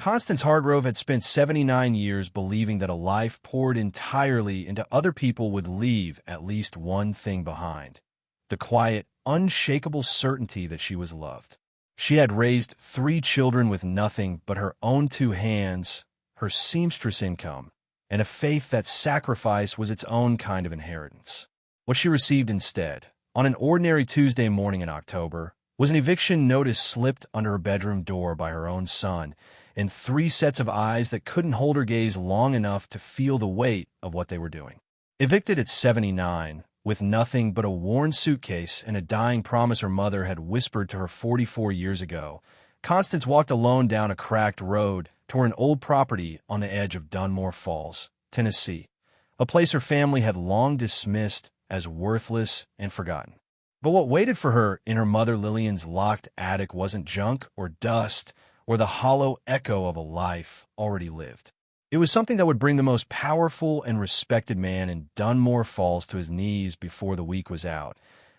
Constance Hargrove had spent 79 years believing that a life poured entirely into other people would leave at least one thing behind: the quiet, unshakable certainty that she was loved. She had raised 3 children with nothing but her own 2 hands, her seamstress income, and a faith that sacrifice was its own kind of inheritance. What she received instead, on an ordinary Tuesday morning in October, was an eviction notice slipped under her bedroom door by her own son, and 3 sets of eyes that couldn't hold her gaze long enough to feel the weight of what they were doing. Evicted at 79, with nothing but a worn suitcase and a dying promise her mother had whispered to her 44 years ago, Constance walked alone down a cracked road toward an old property on the edge of Dunmore Falls, Tennessee, a place her family had long dismissed as worthless and forgotten. But what waited for her in her mother Lillian's locked attic wasn't junk or dust or the hollow echo of a life already lived. It was something that would bring the most powerful and respected man in Dunmore Falls to his knees before the week was out,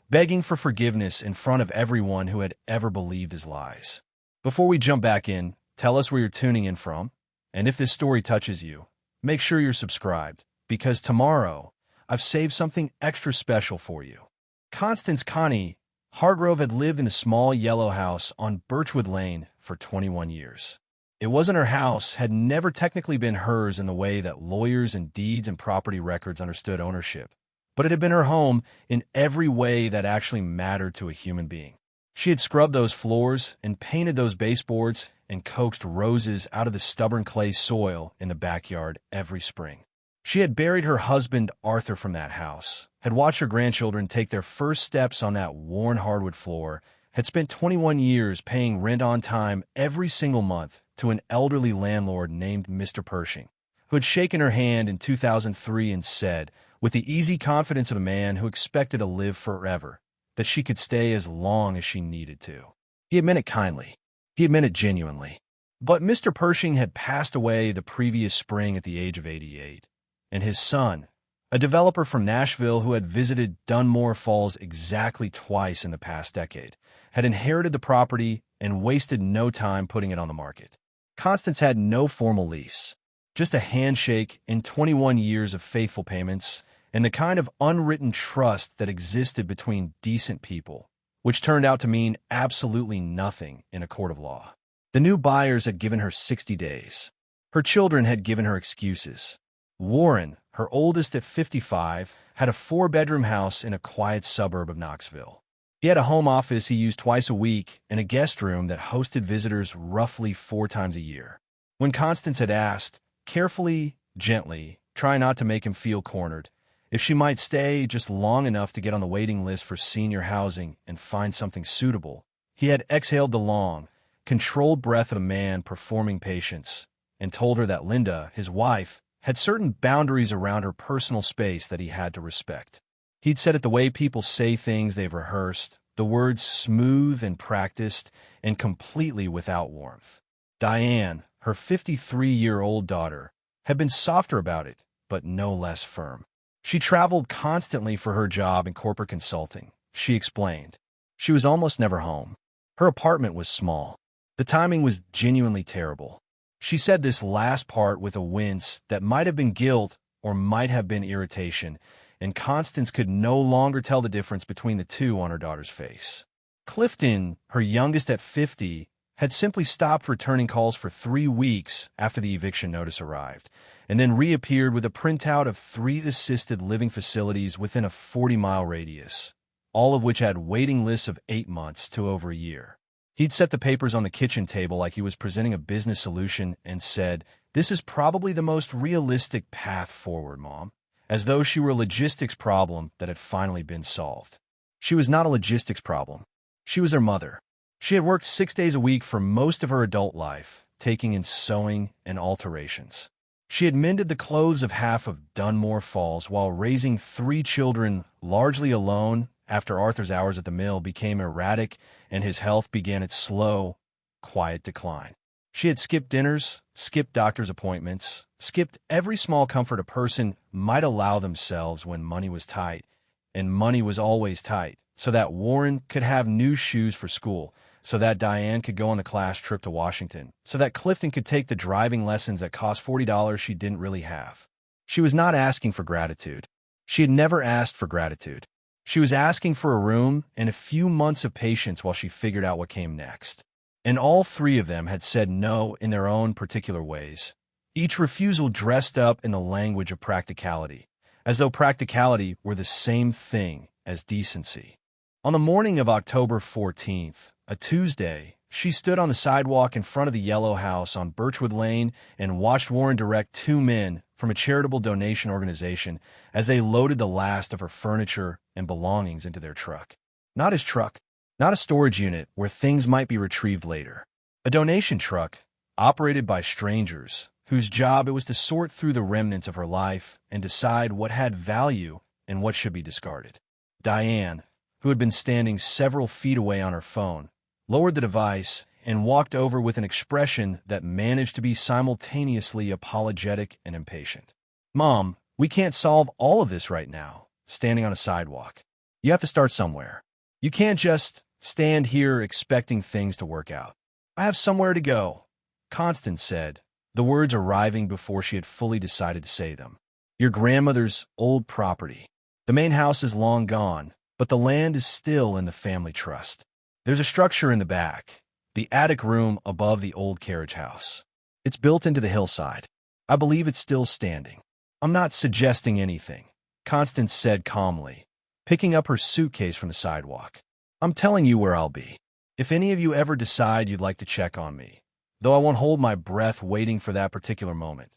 begging for forgiveness in front of everyone who had ever believed his lies. Before we jump back in, tell us where you're tuning in from, and if this story touches you, make sure you're subscribed, because tomorrow I've saved something extra special for you. Constance Connie Hargrove had lived in a small yellow house on Birchwood Lane for 21 years. It wasn't her house, had never technically been hers in the way that lawyers and deeds and property records understood ownership, but it had been her home in every way that actually mattered to a human being. She had scrubbed those floors and painted those baseboards and coaxed roses out of the stubborn clay soil in the backyard every spring. She had buried her husband, Arthur, from that house, had watched her grandchildren take their first steps on that worn hardwood floor, had spent 21 years paying rent on time every single month to an elderly landlord named Mr. Pershing, who had shaken her hand in 2003 and said, with the easy confidence of a man who expected to live forever, that she could stay as long as she needed to. He had meant it kindly. He had meant it genuinely. But Mr. Pershing had passed away the previous spring at the age of 88. And his son, a developer from Nashville who had visited Dunmore Falls exactly twice in the past decade, had inherited the property and wasted no time putting it on the market. Constance had no formal lease, just a handshake and 21 years of faithful payments and the kind of unwritten trust that existed between decent people, which turned out to mean absolutely nothing in a court of law. The new buyers had given her 60 days. Her children had given her excuses. Warren, her oldest at 55, had a 4-bedroom house in a quiet suburb of Knoxville. He had a home office he used twice a week and a guest room that hosted visitors roughly 4 times a year. When Constance had asked, carefully, gently, trying not to make him feel cornered, if she might stay just long enough to get on the waiting list for senior housing and find something suitable, he had exhaled the long, controlled breath of a man performing patience and told her that Linda, his wife, had certain boundaries around her personal space that he had to respect. He'd said it the way people say things they've rehearsed, the words smooth and practiced and completely without warmth. Diane, her 53-year-old daughter, had been softer about it, but no less firm. She traveled constantly for her job in corporate consulting, she explained. She was almost never home. Her apartment was small. The timing was genuinely terrible. She said this last part with a wince that might have been guilt or might have been irritation, and Constance could no longer tell the difference between the two on her daughter's face. Clifton, her youngest at 50, had simply stopped returning calls for 3 weeks after the eviction notice arrived, and then reappeared with a printout of 3 assisted living facilities within a 40-mile radius, all of which had waiting lists of 8 months to over a year. He'd set the papers on the kitchen table like he was presenting a business solution and said, "This is probably the most realistic path forward, Mom," as though she were a logistics problem that had finally been solved. She was not a logistics problem. She was her mother. She had worked 6 days a week for most of her adult life, taking in sewing and alterations. She had mended the clothes of half of Dunmore Falls while raising 3 children largely alone after Arthur's hours at the mill became erratic and his health began its slow, quiet decline. She had skipped dinners, skipped doctor's appointments, skipped every small comfort a person might allow themselves when money was tight, and money was always tight, so that Warren could have new shoes for school, so that Diane could go on the class trip to Washington, so that Clifton could take the driving lessons that cost $40 she didn't really have. She was not asking for gratitude. She had never asked for gratitude. She was asking for a room and a few months of patience while she figured out what came next. And all three of them had said no in their own particular ways. Each refusal dressed up in the language of practicality, as though practicality were the same thing as decency. On the morning of October 14th, a Tuesday, she stood on the sidewalk in front of the yellow house on Birchwood Lane and watched Warren direct two men from a charitable donation organization as they loaded the last of her furniture and belongings into their truck. Not his truck, not a storage unit where things might be retrieved later. A donation truck, operated by strangers, whose job it was to sort through the remnants of her life and decide what had value and what should be discarded. Diane, who had been standing several feet away on her phone, lowered the device and walked over with an expression that managed to be simultaneously apologetic and impatient. "Mom, we can't solve all of this right now, standing on a sidewalk. You have to start somewhere. You can't just stand here expecting things to work out." "I have somewhere to go," Constance said, the words arriving before she had fully decided to say them. "Your grandmother's old property. The main house is long gone, but the land is still in the family trust. There's a structure in the back, the attic room above the old carriage house. It's built into the hillside. I believe it's still standing." "I'm not suggesting anything," Constance said calmly, picking up her suitcase from the sidewalk. "I'm telling you where I'll be. If any of you ever decide you'd like to check on me, though I won't hold my breath waiting for that particular moment,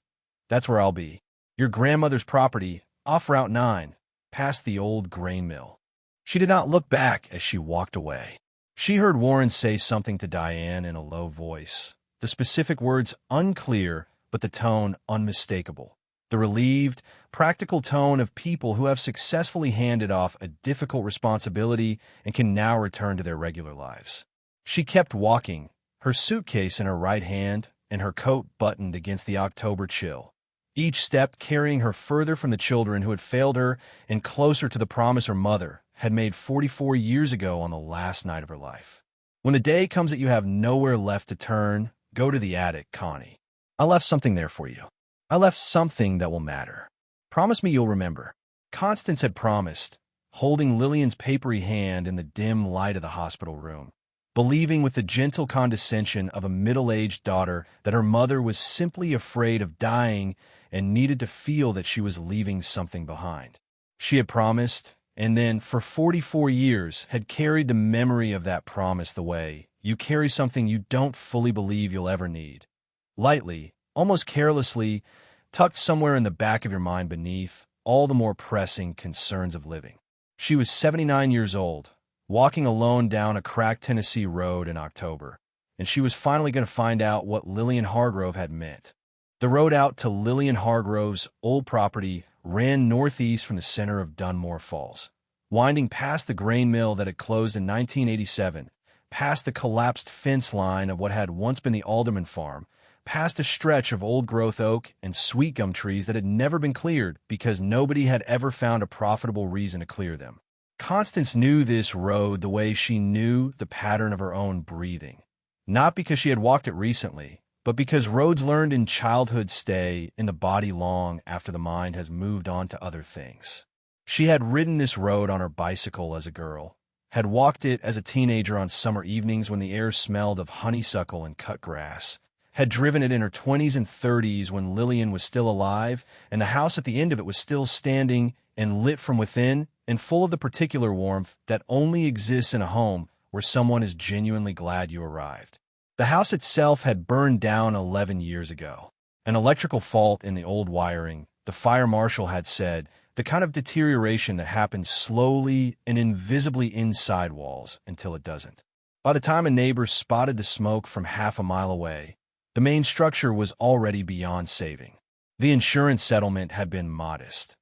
that's where I'll be. Your grandmother's property, off Route 9, past the old grain mill." She did not look back as she walked away. She heard Warren say something to Diane in a low voice, the specific words unclear, but the tone unmistakable. The relieved, practical tone of people who have successfully handed off a difficult responsibility and can now return to their regular lives. She kept walking, her suitcase in her right hand and her coat buttoned against the October chill, each step carrying her further from the children who had failed her and closer to the promise her mother had made 44 years ago on the last night of her life. "When the day comes that you have nowhere left to turn, go to the attic, Connie. I left something there for you. I left something that will matter. Promise me you'll remember." Constance had promised, holding Lillian's papery hand in the dim light of the hospital room, believing with the gentle condescension of a middle-aged daughter that her mother was simply afraid of dying and needed to feel that she was leaving something behind. She had promised, and then, for 44 years, had carried the memory of that promise the way you carry something you don't fully believe you'll ever need. Lightly, almost carelessly, tucked somewhere in the back of your mind beneath all the more pressing concerns of living. She was 79 years old, walking alone down a cracked Tennessee road in October, and she was finally going to find out what Lillian Hargrove had meant. The road out to Lillian Hargrove's old property ran northeast from the center of Dunmore Falls, winding past the grain mill that had closed in 1987, past the collapsed fence line of what had once been the Alderman farm, past a stretch of old-growth oak and sweet gum trees that had never been cleared because nobody had ever found a profitable reason to clear them. Constance knew this road the way she knew the pattern of her own breathing, not because she had walked it recently, but because roads learned in childhood stay in the body long after the mind has moved on to other things. She had ridden this road on her bicycle as a girl, had walked it as a teenager on summer evenings when the air smelled of honeysuckle and cut grass, had driven it in her 20s and 30s when Lillian was still alive and the house at the end of it was still standing and lit from within and full of the particular warmth that only exists in a home where someone is genuinely glad you arrived. The house itself had burned down 11 years ago. An electrical fault in the old wiring, the fire marshal had said, the kind of deterioration that happens slowly and invisibly inside walls until it doesn't. By the time a neighbor spotted the smoke from half a mile away, the main structure was already beyond saving. The insurance settlement had been modest.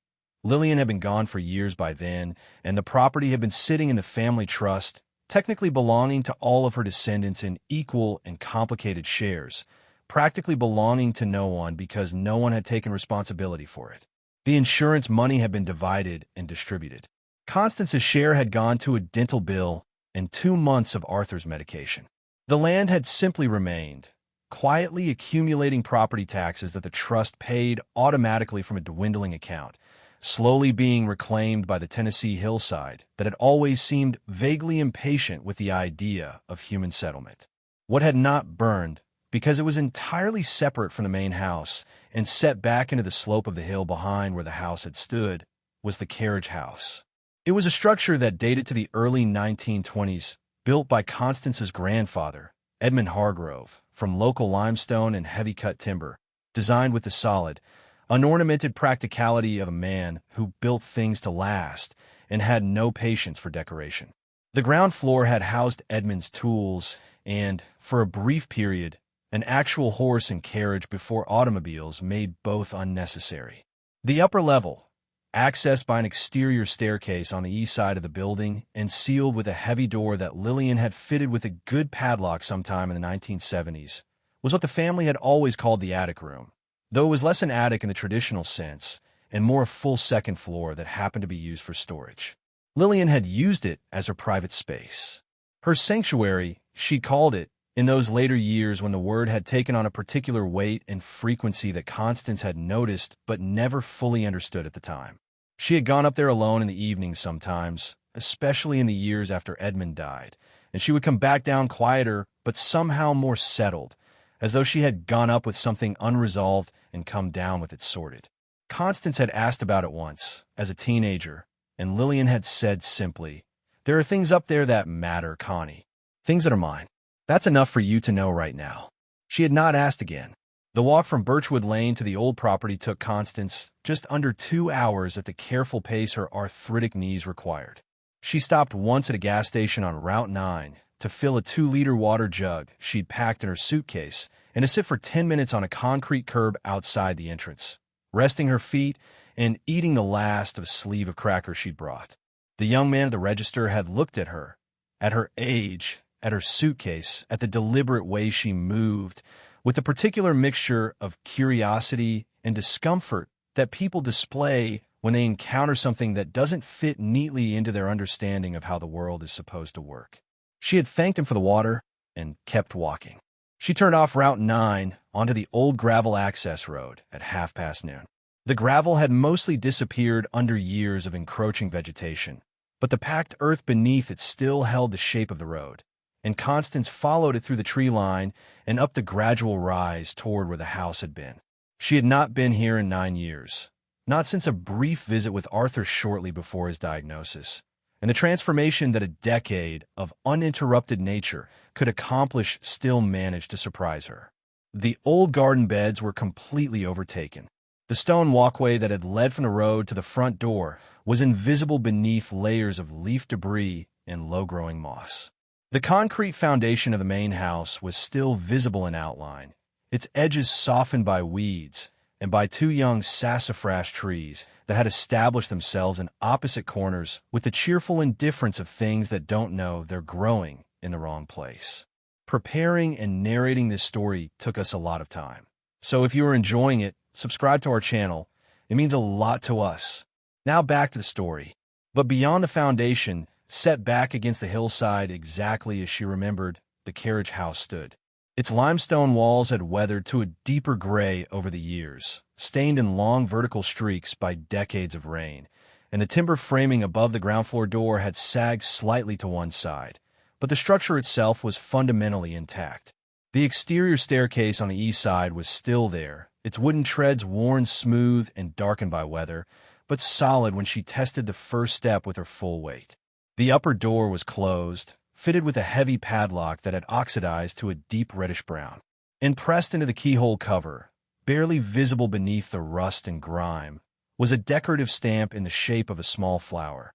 Lillian had been gone for years by then, and the property had been sitting in the family trust, technically belonging to all of her descendants in equal and complicated shares, practically belonging to no one because no one had taken responsibility for it. The insurance money had been divided and distributed. Constance's share had gone to a dental bill and 2 months of Arthur's medication. The land had simply remained, quietly accumulating property taxes that the trust paid automatically from a dwindling account, slowly being reclaimed by the Tennessee hillside that had always seemed vaguely impatient with the idea of human settlement. What had not burned, because it was entirely separate from the main house and set back into the slope of the hill behind where the house had stood, was the carriage house. It was a structure that dated to the early 1920s, built by Constance's grandfather, Edmund Hargrove, from local limestone and heavy-cut timber, designed with the solid, unornamented practicality of a man who built things to last and had no patience for decoration. The ground floor had housed Edmund's tools and, for a brief period, an actual horse and carriage before automobiles made both unnecessary. The upper level, accessed by an exterior staircase on the east side of the building and sealed with a heavy door that Lillian had fitted with a good padlock sometime in the 1970s, was what the family had always called the attic room, though it was less an attic in the traditional sense and more a full second floor that happened to be used for storage. Lillian had used it as her private space. Her sanctuary, she called it, in those later years when the word had taken on a particular weight and frequency that Constance had noticed but never fully understood at the time. She had gone up there alone in the evenings sometimes, especially in the years after Edmund died, and she would come back down quieter but somehow more settled, as though she had gone up with something unresolved and come down with it sorted. Constance had asked about it once, as a teenager, and Lillian had said simply, "There are things up there that matter, Connie. Things that are mine. That's enough for you to know right now." She had not asked again. The walk from Birchwood Lane to the old property took Constance just under 2 hours at the careful pace her arthritic knees required. She stopped once at a gas station on Route 9 to fill a 2-liter water jug she'd packed in her suitcase and to sit for 10 minutes on a concrete curb outside the entrance, resting her feet and eating the last of a sleeve of crackers she'd brought. The young man at the register had looked at her age, at her suitcase, at the deliberate way she moved, with a particular mixture of curiosity and discomfort that people display when they encounter something that doesn't fit neatly into their understanding of how the world is supposed to work. She had thanked him for the water and kept walking. She turned off Route 9 onto the old gravel access road at noon. The gravel had mostly disappeared under years of encroaching vegetation, but the packed earth beneath it still held the shape of the road, and Constance followed it through the tree line and up the gradual rise toward where the house had been. She had not been here in 9 years, not since a brief visit with Arthur shortly before his diagnosis, and the transformation that a decade of uninterrupted nature could accomplish still managed to surprise her. The old garden beds were completely overtaken. The stone walkway that had led from the road to the front door was invisible beneath layers of leaf debris and low-growing moss. The concrete foundation of the main house was still visible in outline, its edges softened by weeds and by 2 young sassafras trees that had established themselves in opposite corners with the cheerful indifference of things that don't know they're growing in the wrong place. Preparing and narrating this story took us a lot of time. So if you are enjoying it, subscribe to our channel. It means a lot to us. Now back to the story. But beyond the foundation, set back against the hillside exactly as she remembered, the carriage house stood. Its limestone walls had weathered to a deeper gray over the years, stained in long vertical streaks by decades of rain, and the timber framing above the ground floor door had sagged slightly to one side, but the structure itself was fundamentally intact. The exterior staircase on the east side was still there, its wooden treads worn smooth and darkened by weather, but solid when she tested the first step with her full weight. The upper door was closed, fitted with a heavy padlock that had oxidized to a deep reddish brown. And pressed into the keyhole cover, barely visible beneath the rust and grime, was a decorative stamp in the shape of a small flower.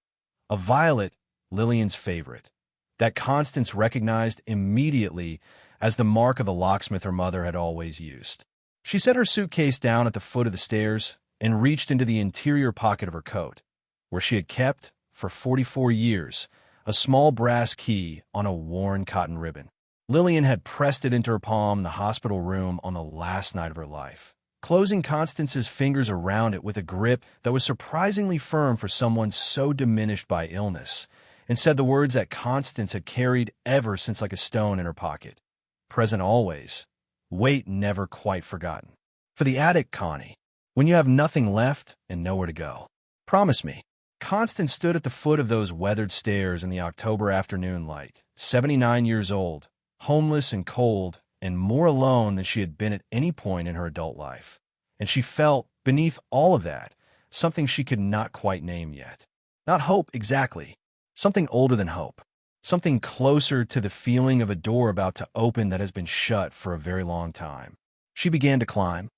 A violet, Lillian's favorite, that Constance recognized immediately as the mark of the locksmith her mother had always used. She set her suitcase down at the foot of the stairs and reached into the interior pocket of her coat, where she had kept, for 44 years, a small brass key on a worn cotton ribbon. Lillian had pressed it into her palm in the hospital room on the last night of her life, closing Constance's fingers around it with a grip that was surprisingly firm for someone so diminished by illness, and said the words that Constance had carried ever since like a stone in her pocket. Present always. Weight never quite forgotten. For the addict, Connie, when you have nothing left and nowhere to go. Promise me. Constance stood at the foot of those weathered stairs in the October afternoon light, 79 years old, homeless and cold, and more alone than she had been at any point in her adult life. And she felt, beneath all of that, something she could not quite name yet. Not hope exactly. Something older than hope. Something closer to the feeling of a door about to open that has been shut for a very long time. She began to climb.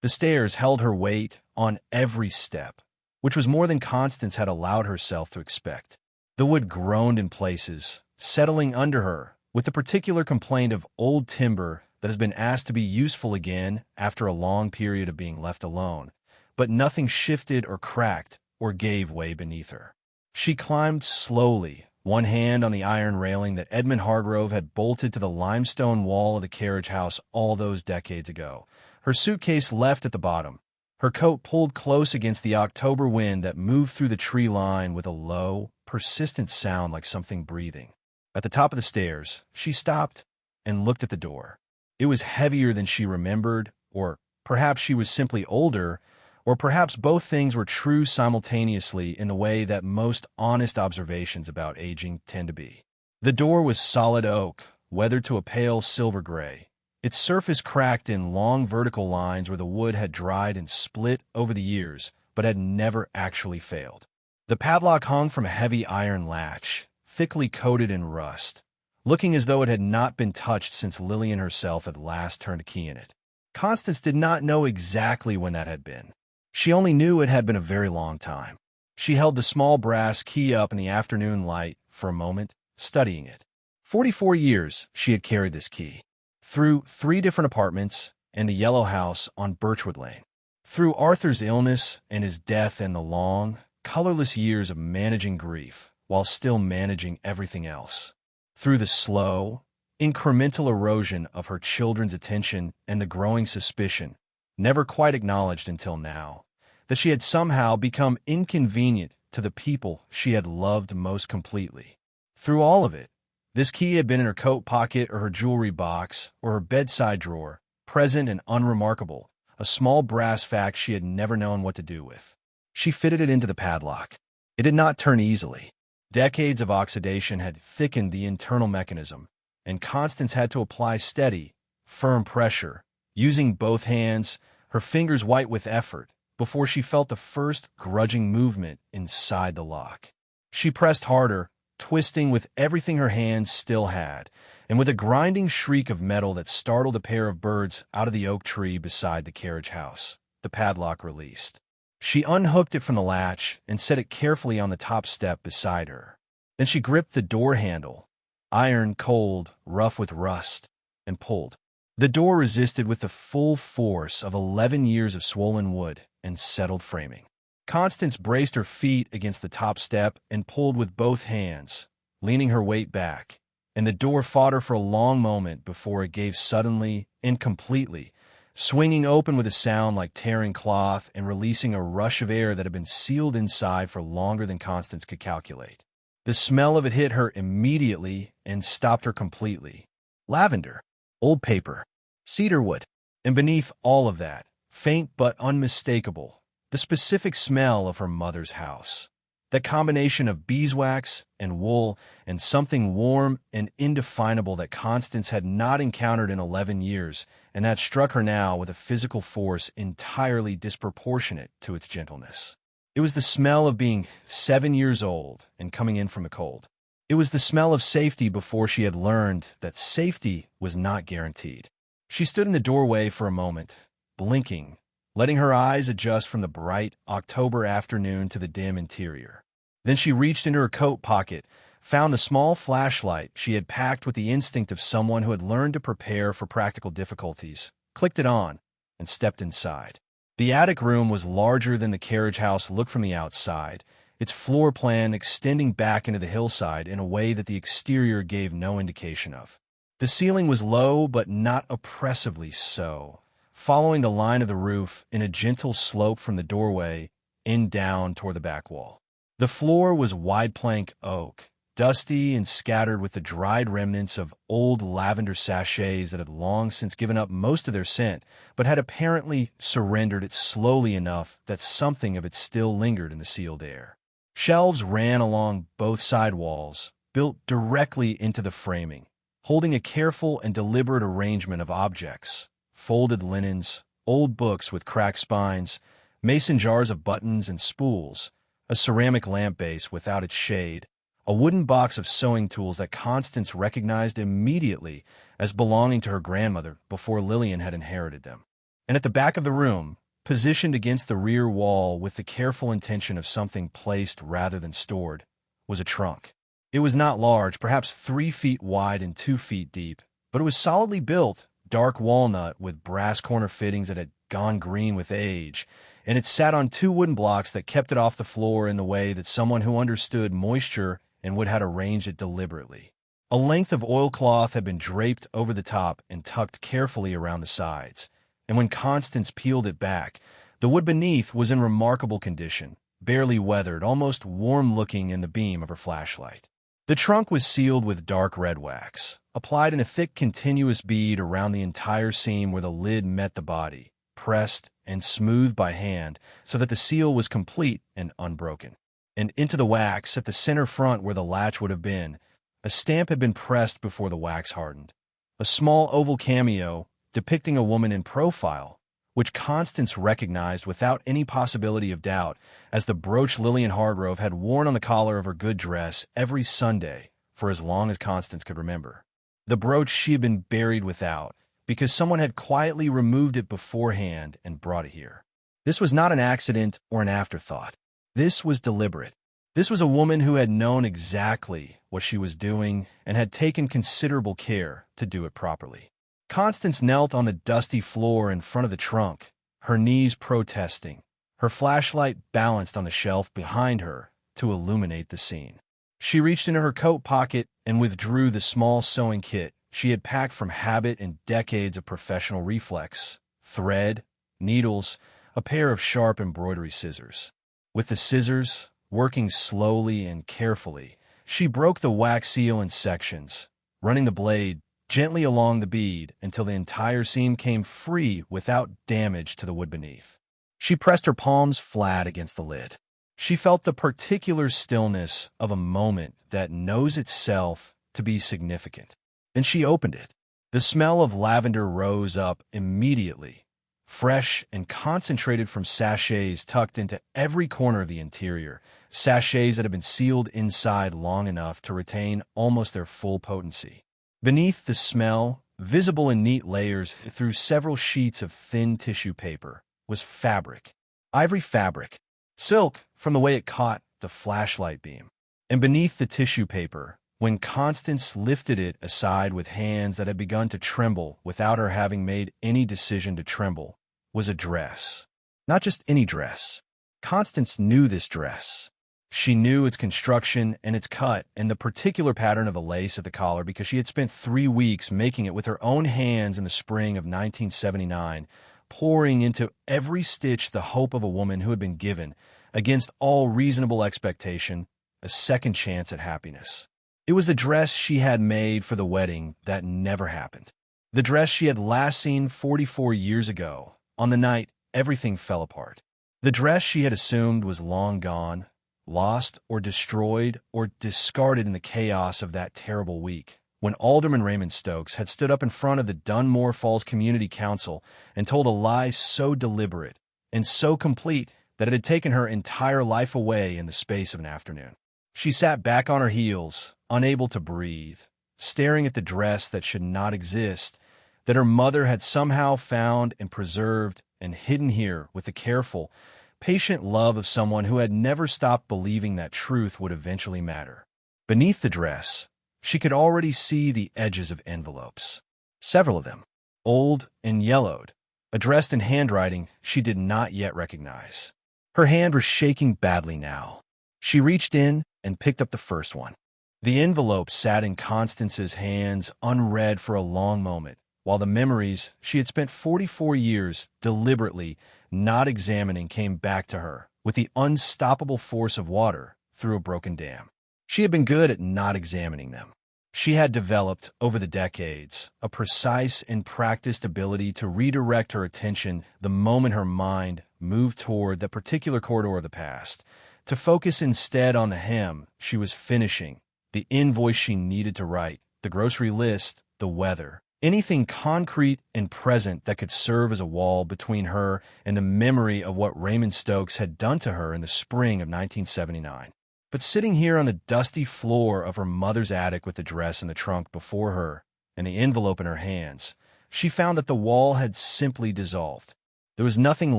The stairs held her weight on every step, which was more than Constance had allowed herself to expect. The wood groaned in places, settling under her, with the particular complaint of old timber that has been asked to be useful again after a long period of being left alone, but nothing shifted or cracked or gave way beneath her. She climbed slowly, one hand on the iron railing that Edmund Hargrove had bolted to the limestone wall of the carriage house all those decades ago, her suitcase left at the bottom, her coat pulled close against the October wind that moved through the tree line with a low, persistent sound like something breathing. At the top of the stairs, she stopped and looked at the door. It was heavier than she remembered, or perhaps she was simply older, or perhaps both things were true simultaneously in the way that most honest observations about aging tend to be. The door was solid oak, weathered to a pale silver gray, its surface cracked in long vertical lines where the wood had dried and split over the years, but had never actually failed. The padlock hung from a heavy iron latch, thickly coated in rust, looking as though it had not been touched since Lillian herself had last turned a key in it. Constance did not know exactly when that had been. She only knew it had been a very long time. She held the small brass key up in the afternoon light for a moment, studying it. 44 years she had carried this key. Through 3 different apartments and the yellow house on Birchwood Lane. Through Arthur's illness and his death and the long, colorless years of managing grief while still managing everything else. Through the slow, incremental erosion of her children's attention and the growing suspicion, never quite acknowledged until now, that she had somehow become inconvenient to the people she had loved most completely. Through all of it, this key had been in her coat pocket or her jewelry box or her bedside drawer, present and unremarkable, a small brass fact she had never known what to do with. She fitted it into the padlock. It did not turn easily. Decades of oxidation had thickened the internal mechanism, and Constance had to apply steady, firm pressure, using both hands, her fingers white with effort, before she felt the first grudging movement inside the lock. She pressed harder, twisting with everything her hands still had, and with a grinding shriek of metal that startled a pair of birds out of the oak tree beside the carriage house, the padlock released. She unhooked it from the latch and set it carefully on the top step beside her. Then she gripped the door handle, iron cold, rough with rust, and pulled. The door resisted with the full force of 11 years of swollen wood and settled framing. Constance braced her feet against the top step and pulled with both hands, leaning her weight back, and the door fought her for a long moment before it gave suddenly and completely, swinging open with a sound like tearing cloth and releasing a rush of air that had been sealed inside for longer than Constance could calculate. The smell of it hit her immediately and stopped her completely. Lavender, old paper, cedarwood, and beneath all of that, faint but unmistakable, the specific smell of her mother's house. That combination of beeswax and wool and something warm and indefinable that Constance had not encountered in 11 years, and that struck her now with a physical force entirely disproportionate to its gentleness. It was the smell of being 7 years old and coming in from the cold. It was the smell of safety before she had learned that safety was not guaranteed. She stood in the doorway for a moment, blinking, letting her eyes adjust from the bright October afternoon to the dim interior. Then she reached into her coat pocket, found the small flashlight she had packed with the instinct of someone who had learned to prepare for practical difficulties, clicked it on, and stepped inside. The attic room was larger than the carriage house looked from the outside, its floor plan extending back into the hillside in a way that the exterior gave no indication of. The ceiling was low but not oppressively so, following the line of the roof in a gentle slope from the doorway in down toward the back wall. The floor was wide plank oak, dusty and scattered with the dried remnants of old lavender sachets that had long since given up most of their scent, but had apparently surrendered it slowly enough that something of it still lingered in the sealed air. Shelves ran along both side walls, built directly into the framing, holding a careful and deliberate arrangement of objects: folded linens, old books with cracked spines, mason jars of buttons and spools, a ceramic lamp base without its shade, a wooden box of sewing tools that Constance recognized immediately as belonging to her grandmother before Lillian had inherited them. And at the back of the room, positioned against the rear wall with the careful intention of something placed rather than stored, was a trunk. It was not large, perhaps 3 feet wide and 2 feet deep, but it was solidly built, dark walnut with brass corner fittings that had gone green with age, and it sat on 2 wooden blocks that kept it off the floor in the way that someone who understood moisture and would have arranged it deliberately. A length of oilcloth had been draped over the top and tucked carefully around the sides, and when Constance peeled it back, the wood beneath was in remarkable condition, barely weathered, almost warm-looking in the beam of her flashlight. The trunk was sealed with dark red wax, applied in a thick continuous bead around the entire seam where the lid met the body, pressed and smoothed by hand so that the seal was complete and unbroken. And into the wax, at the center front where the latch would have been, a stamp had been pressed before the wax hardened. A small oval cameo depicting a woman in profile, which Constance recognized without any possibility of doubt as the brooch Lillian Hargrove had worn on the collar of her good dress every Sunday for as long as Constance could remember. The brooch she had been buried without, because someone had quietly removed it beforehand and brought it here. This was not an accident or an afterthought. This was deliberate. This was a woman who had known exactly what she was doing and had taken considerable care to do it properly. Constance knelt on the dusty floor in front of the trunk, her knees protesting, her flashlight balanced on the shelf behind her to illuminate the scene. She reached into her coat pocket and withdrew the small sewing kit she had packed from habit and decades of professional reflex: thread, needles, a pair of sharp embroidery scissors. With the scissors, working slowly and carefully, she broke the wax seal in sections, running the blade gently along the bead until the entire seam came free without damage to the wood beneath. She pressed her palms flat against the lid. She felt the particular stillness of a moment that knows itself to be significant. Then she opened it. The smell of lavender rose up immediately, fresh and concentrated from sachets tucked into every corner of the interior, sachets that had been sealed inside long enough to retain almost their full potency. Beneath the smell, visible in neat layers through several sheets of thin tissue paper, was fabric. Ivory fabric. Silk, from the way it caught the flashlight beam. And beneath the tissue paper, when Constance lifted it aside with hands that had begun to tremble without her having made any decision to tremble, was a dress. Not just any dress. Constance knew this dress. She knew its construction and its cut and the particular pattern of the lace at the collar because she had spent 3 weeks making it with her own hands in the spring of 1979, pouring into every stitch the hope of a woman who had been given, against all reasonable expectation, a second chance at happiness. It was the dress she had made for the wedding that never happened. The dress she had last seen 44 years ago, on the night everything fell apart. The dress she had assumed was long gone, lost or destroyed or discarded in the chaos of that terrible week, when Alderman Raymond Stokes had stood up in front of the Dunmore Falls Community Council and told a lie so deliberate and so complete that it had taken her entire life away in the space of an afternoon. She sat back on her heels, unable to breathe, staring at the dress that should not exist, that her mother had somehow found and preserved and hidden here with the careful, patient love of someone who had never stopped believing that truth would eventually matter. Beneath the dress, she could already see the edges of envelopes. Several of them, old and yellowed, addressed in handwriting she did not yet recognize. Her hand was shaking badly now. She reached in and picked up the first one. The envelope sat in Constance's hands unread for a long moment, while the memories she had spent 44 years deliberately not examining came back to her with the unstoppable force of water through a broken dam. She had been good at not examining them. She had developed, over the decades, a precise and practiced ability to redirect her attention the moment her mind moved toward that particular corridor of the past, to focus instead on the hem she was finishing, the invoice she needed to write, the grocery list, the weather, anything concrete and present that could serve as a wall between her and the memory of what Raymond Stokes had done to her in the spring of 1979. But sitting here on the dusty floor of her mother's attic with the dress in the trunk before her and the envelope in her hands, she found that the wall had simply dissolved. There was nothing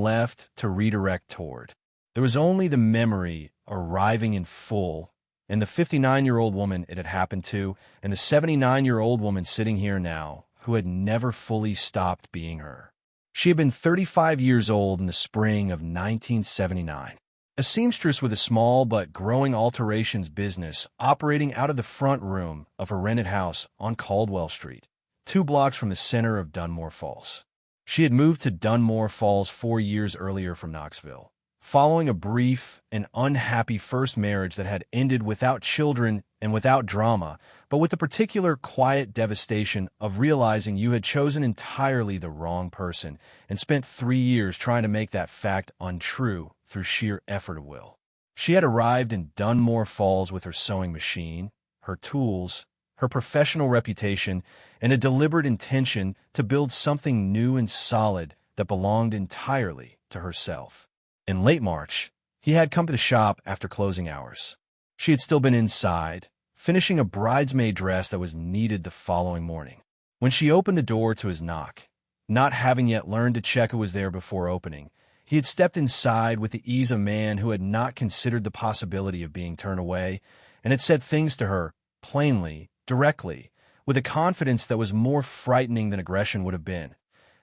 left to redirect toward. There was only the memory arriving in full, and the 59-year-old woman it had happened to, and the 79-year-old woman sitting here now, who had never fully stopped being her. She had been 35 years old in the spring of 1979. A seamstress with a small but growing alterations business operating out of the front room of her rented house on Caldwell Street, 2 blocks from the center of Dunmore Falls. She had moved to Dunmore Falls 4 years earlier from Knoxville, following a brief and unhappy first marriage that had ended without children and without drama, but with the particular quiet devastation of realizing you had chosen entirely the wrong person and spent 3 years trying to make that fact untrue through sheer effort of will. She had arrived in Dunmore Falls with her sewing machine, her tools, her professional reputation, and a deliberate intention to build something new and solid that belonged entirely to herself. In late March, he had come to the shop after closing hours. She had still been inside, finishing a bridesmaid dress that was needed the following morning. When she opened the door to his knock, not having yet learned to check who was there before opening, he had stepped inside with the ease of a man who had not considered the possibility of being turned away, and had said things to her, plainly, directly, with a confidence that was more frightening than aggression would have been,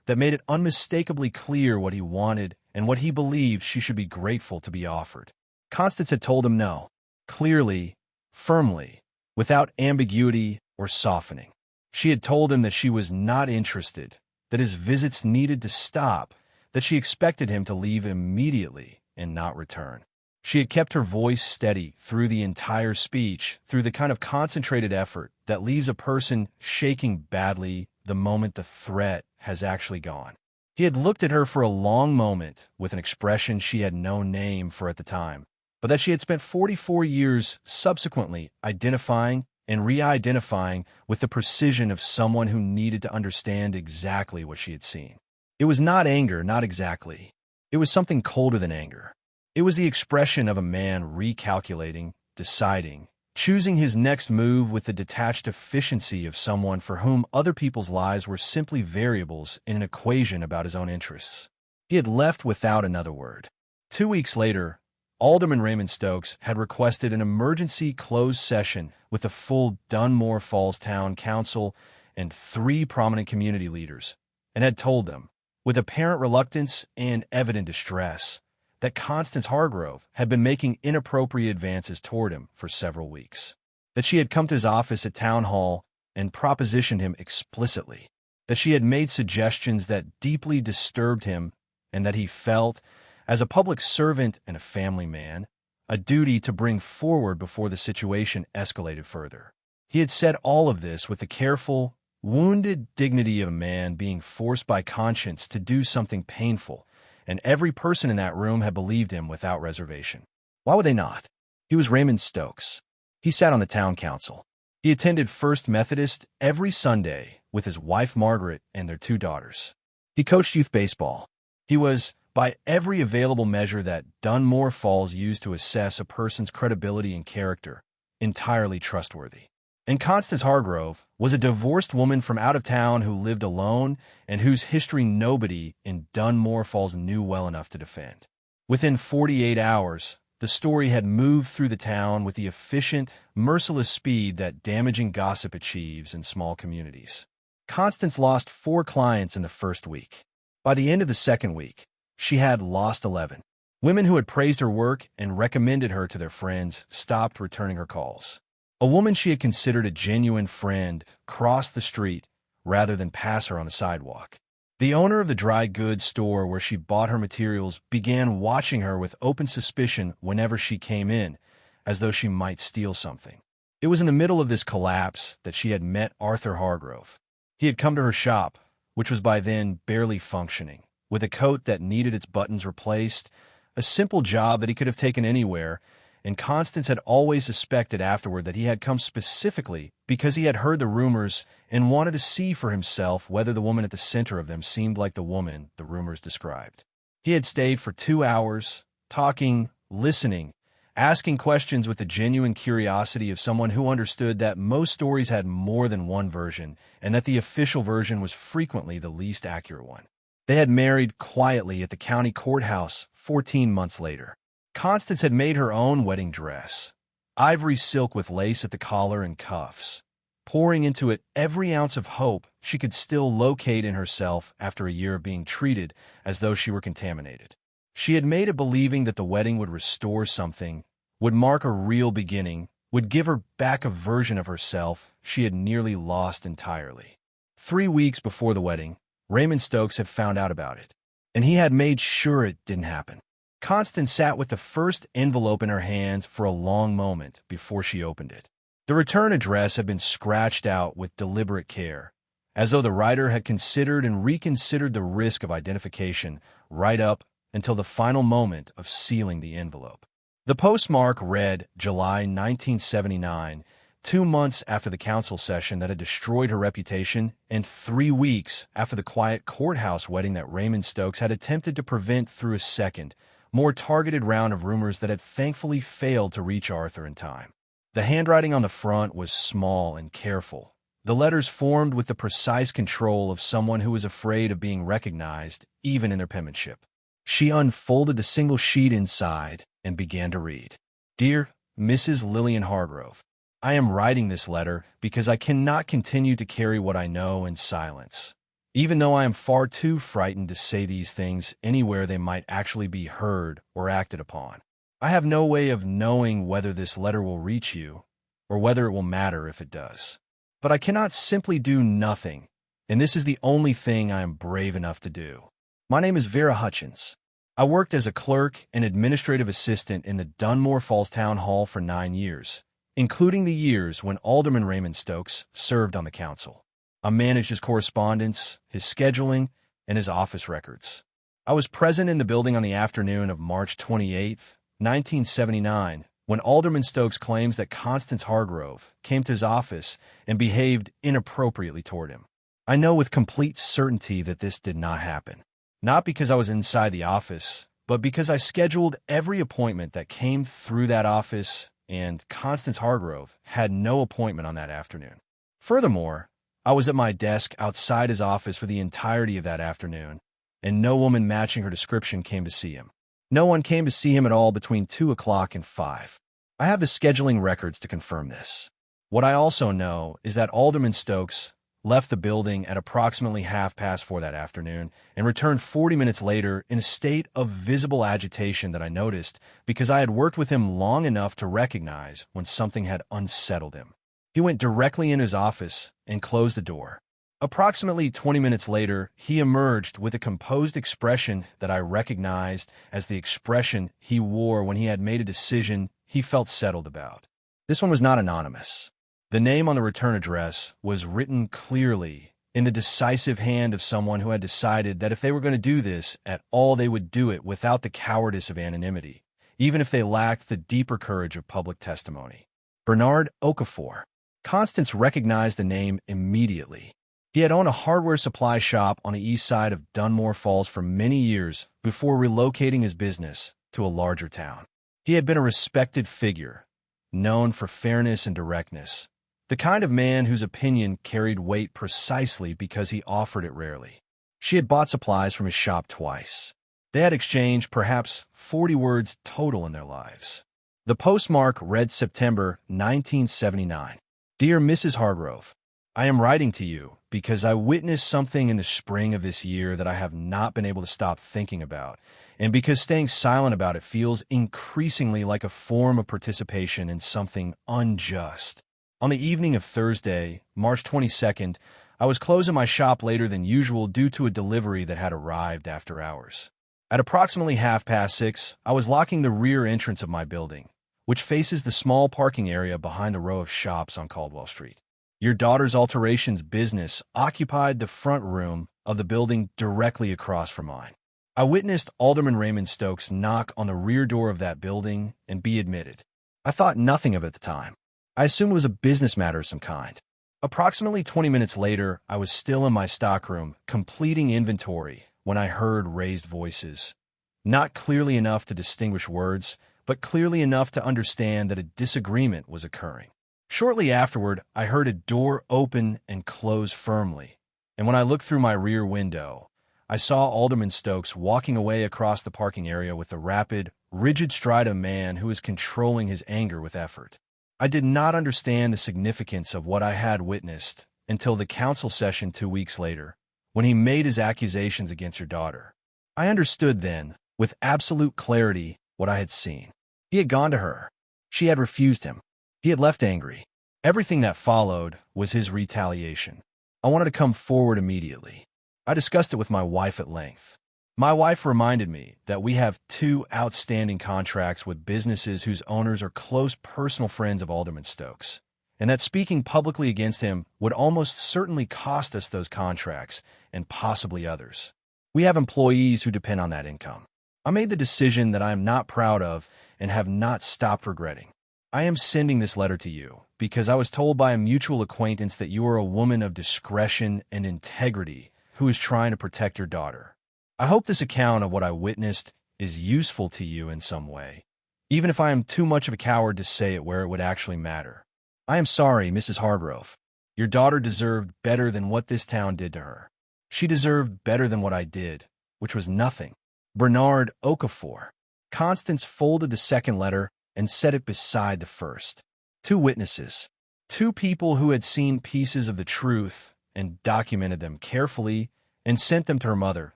that made it unmistakably clear what he wanted and what he believed she should be grateful to be offered. Constance had told him no, clearly, firmly, without ambiguity or softening. She had told him that she was not interested, that his visits needed to stop, that she expected him to leave immediately and not return. She had kept her voice steady through the entire speech, through the kind of concentrated effort that leaves a person shaking badly the moment the threat has actually gone. He had looked at her for a long moment with an expression she had no name for at the time, but that she had spent 44 years subsequently identifying and re-identifying with the precision of someone who needed to understand exactly what she had seen. It was not anger, not exactly. It was something colder than anger. It was the expression of a man recalculating, deciding, choosing his next move with the detached efficiency of someone for whom other people's lives were simply variables in an equation about his own interests. He had left without another word. 2 weeks later, Alderman Raymond Stokes had requested an emergency closed session with the full Dunmore Falls Town Council and 3 prominent community leaders, and had told them, with apparent reluctance and evident distress, that Constance Hargrove had been making inappropriate advances toward him for several weeks, that she had come to his office at Town Hall and propositioned him explicitly, that she had made suggestions that deeply disturbed him, and that he felt, as a public servant and a family man, a duty to bring forward before the situation escalated further. He had said all of this with the careful, wounded dignity of a man being forced by conscience to do something painful, and every person in that room had believed him without reservation. Why would they not? He was Raymond Stokes. He sat on the town council. He attended First Methodist every Sunday with his wife Margaret and their 2 daughters. He coached youth baseball. He was, by every available measure that Dunmore Falls used to assess a person's credibility and character, entirely trustworthy. And Constance Hargrove was a divorced woman from out of town who lived alone and whose history nobody in Dunmore Falls knew well enough to defend. Within 48 hours, the story had moved through the town with the efficient, merciless speed that damaging gossip achieves in small communities. Constance lost 4 clients in the first week. By the end of the second week, she had lost 11. Women who had praised her work and recommended her to their friends stopped returning her calls. A woman she had considered a genuine friend crossed the street rather than pass her on the sidewalk. The owner of the dry goods store where she bought her materials began watching her with open suspicion whenever she came in, as though she might steal something. It was in the middle of this collapse that she had met Arthur Hargrove. He had come to her shop, which was by then barely functioning, with a coat that needed its buttons replaced, a simple job that he could have taken anywhere, and Constance had always suspected afterward that he had come specifically because he had heard the rumors and wanted to see for himself whether the woman at the center of them seemed like the woman the rumors described. He had stayed for 2 hours, talking, listening, asking questions with the genuine curiosity of someone who understood that most stories had more than one version and that the official version was frequently the least accurate one. They had married quietly at the county courthouse 14 months later. Constance had made her own wedding dress, ivory silk with lace at the collar and cuffs, pouring into it every ounce of hope she could still locate in herself after a year of being treated as though she were contaminated. She had made it believing that the wedding would restore something, would mark a real beginning, would give her back a version of herself she had nearly lost entirely. 3 weeks before the wedding, Raymond Stokes had found out about it, and he had made sure it didn't happen. Constance sat with the first envelope in her hands for a long moment before she opened it. The return address had been scratched out with deliberate care, as though the writer had considered and reconsidered the risk of identification right up until the final moment of sealing the envelope. The postmark read July 1979, 2 months after the council session that had destroyed her reputation, and 3 weeks after the quiet courthouse wedding that Raymond Stokes had attempted to prevent through a second, more targeted round of rumors that had thankfully failed to reach Arthur in time. The handwriting on the front was small and careful, the letters formed with the precise control of someone who was afraid of being recognized, even in their penmanship. She unfolded the single sheet inside and began to read. Dear Mrs. Lillian Hargrove, I am writing this letter because I cannot continue to carry what I know in silence, even though I am far too frightened to say these things anywhere they might actually be heard or acted upon. I have no way of knowing whether this letter will reach you or whether it will matter if it does. But I cannot simply do nothing, and this is the only thing I am brave enough to do. My name is Vera Hutchins. I worked as a clerk and administrative assistant in the Dunmore Falls Town Hall for 9 years, including the years when Alderman Raymond Stokes served on the council. I managed his correspondence, his scheduling, and his office records. I was present in the building on the afternoon of March 28, 1979, when Alderman Stokes claims that Constance Hargrove came to his office and behaved inappropriately toward him. I know with complete certainty that this did not happen. Not because I was inside the office, but because I scheduled every appointment that came through that office, and Constance Hargrove had no appointment on that afternoon. Furthermore, I was at my desk outside his office for the entirety of that afternoon, and no woman matching her description came to see him. No one came to see him at all between 2 o'clock and 5. I have the scheduling records to confirm this. What I also know is that Alderman Stokes left the building at approximately 4:30 that afternoon and returned 40 minutes later in a state of visible agitation that I noticed because I had worked with him long enough to recognize when something had unsettled him. He went directly in his office and closed the door. Approximately 20 minutes later, he emerged with a composed expression that I recognized as the expression he wore when he had made a decision he felt settled about. This one was not anonymous. The name on the return address was written clearly in the decisive hand of someone who had decided that if they were going to do this at all, they would do it without the cowardice of anonymity, even if they lacked the deeper courage of public testimony. Bernard Okafor. Constance recognized the name immediately. He had owned a hardware supply shop on the east side of Dunmore Falls for many years before relocating his business to a larger town. He had been a respected figure, known for fairness and directness, the kind of man whose opinion carried weight precisely because he offered it rarely. She had bought supplies from his shop twice. They had exchanged perhaps 40 words total in their lives. The postmark read September 1979. Dear Mrs. Hargrove, I am writing to you because I witnessed something in the spring of this year that I have not been able to stop thinking about, and because staying silent about it feels increasingly like a form of participation in something unjust. On the evening of Thursday, March 22nd, I was closing my shop later than usual due to a delivery that had arrived after hours. At approximately 6:30, I was locking the rear entrance of my building, which faces the small parking area behind the row of shops on Caldwell Street. Your daughter's alterations business occupied the front room of the building directly across from mine. I witnessed Alderman Raymond Stokes knock on the rear door of that building and be admitted. I thought nothing of it at the time. I assumed it was a business matter of some kind. Approximately 20 minutes later, I was still in my stockroom, completing inventory, when I heard raised voices. Not clearly enough to distinguish words, but clearly enough to understand that a disagreement was occurring. Shortly afterward, I heard a door open and close firmly, and when I looked through my rear window, I saw Alderman Stokes walking away across the parking area with the rapid, rigid stride of a man who was controlling his anger with effort. I did not understand the significance of what I had witnessed until the council session 2 weeks later, when he made his accusations against your daughter. I understood then, with absolute clarity, what I had seen. He had gone to her. She had refused him. He had left angry. Everything that followed was his retaliation. I wanted to come forward immediately. I discussed it with my wife at length. My wife reminded me that we have 2 outstanding contracts with businesses whose owners are close personal friends of Alderman Stokes, and that speaking publicly against him would almost certainly cost us those contracts and possibly others. We have employees who depend on that income. I made the decision that I am not proud of and have not stopped regretting. I am sending this letter to you because I was told by a mutual acquaintance that you are a woman of discretion and integrity who is trying to protect your daughter. I hope this account of what I witnessed is useful to you in some way, even if I am too much of a coward to say it where it would actually matter. I am sorry, Mrs. Hargrove. Your daughter deserved better than what this town did to her. She deserved better than what I did, which was nothing. Bernard Okafor. Constance folded the second letter and set it beside the first. 2 witnesses. 2 people who had seen pieces of the truth and documented them carefully and sent them to her mother